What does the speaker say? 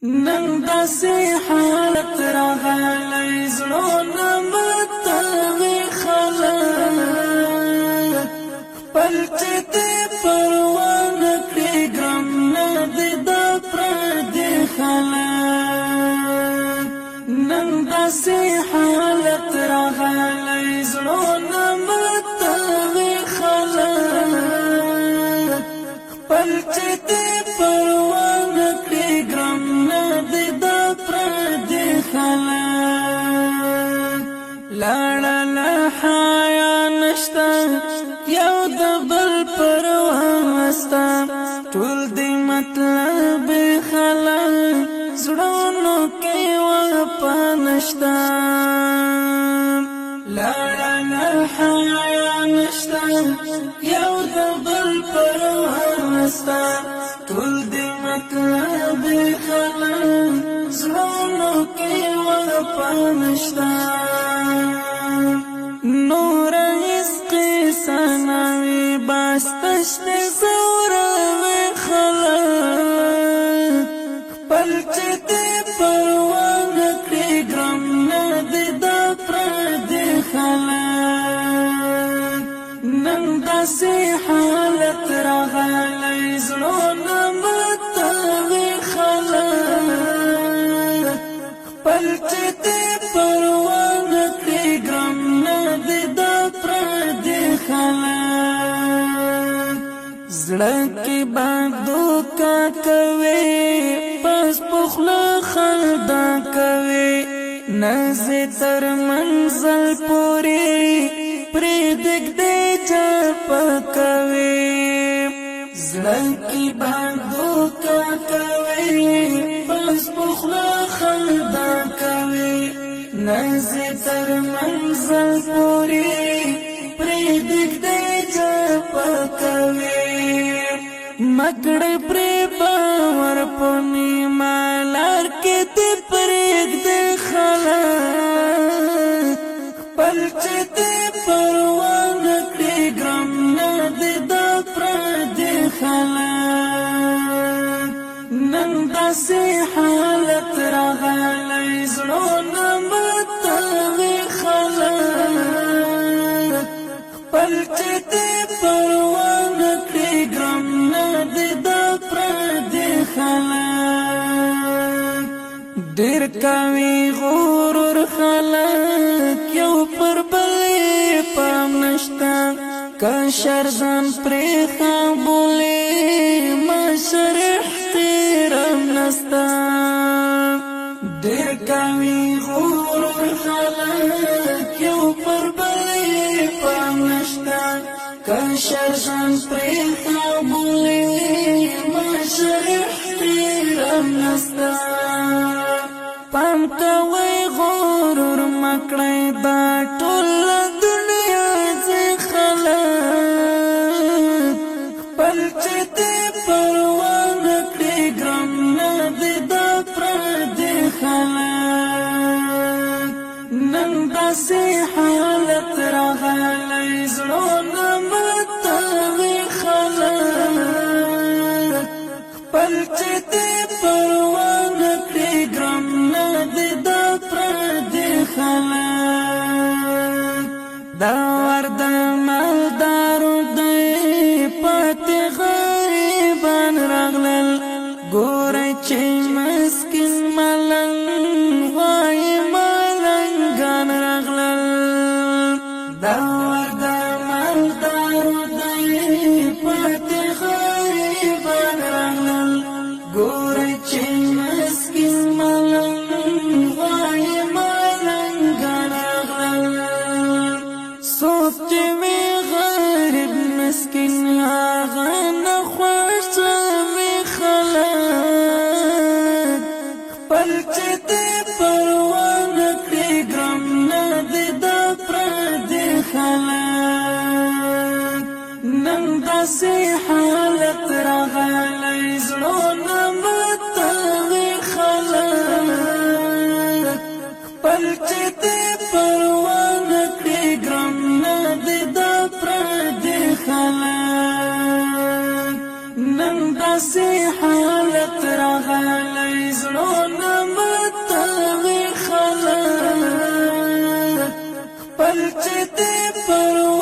نن داسې حالت راغلی زړونه متوي خلک خپل چې دې پروا نه کړي ګرم نه دې دا پردي خلک نن داسې حالت راغلی زړونه متوي خلک خپل چې دې پروا نه کړي ګرم لاړه له حیا نشته یو د بل پروا مسته ټول دې مطلب خلک زړونو کې وفا نشته لاړه له حیا نشته یو د بل پروا مسته ټول دې مطلب خلک زړونو کې وفا نشته نور عشق سناوي باستشت زوروي خلک خپل چې دې پروا نه کړي ګرم نه دې دا پردي خلک نن داسې حالت راغلی زړونه متوي خلک خپل چې دې پروا نه کړي ګرم نه دې دا پردي خلک زړه کې باندو کا کوي پس پخلا خلدا کوي نزه تر منزل پوري پرې دګ دې چپ کوي زړه کې باندو کا کوي پس پخلا خلدا کوي نزه تر منزل پوري پرې دګ دې چپ کوي مکړ پرې باور پونی مالار کې دې پرېګ دې خلک خپل چې دې پروا نه کړي ګرم نه دې دا پردي خلک نن داسې حالت راغلی زړونه متوي خلک خپل چې دې پروا نه کړي ګرم نه دې دا پردي خلک ډېر کوي غرور خلک یو پر بل پام نشته که شرزن پرې خابولې مشر احترام نسته ډېر کوي غرور خلک یو پر بل پام نشته که شرزن پرې خابولې مشر احترام نسته پام کوي غرور مکړی دا ټول دنیا ځي خلک خپل چې دې پروا نه کړي ګرم نه دې دا پردي خلک نن داسې حالت راغلی زړونه متوي خلک خپل چې دې پروا نه کړي ګرم نه دې دا پردي خلک دا ورد مالدارو دی پاتې غریبان راغلل ګورئ چې مسکین ملنګ وایي ملنګان راغلل دا ورد مالدارو دی پاتې غریبان راغلل ګورئ چې مسکین ملنګ وایي ملنګان راغلل څوک چې وي غریب مسکین هغه نه خوښوي خلک خپل چې دې پروا نه کړي ګرم نه دې دا پردي خلک نن داسې حالت راغلی زړونه متوي خلک خپل چې دې پروا نه کړي ګرم نه دې دا پردي خلک نن داسې حالت راغلی زړونه پروا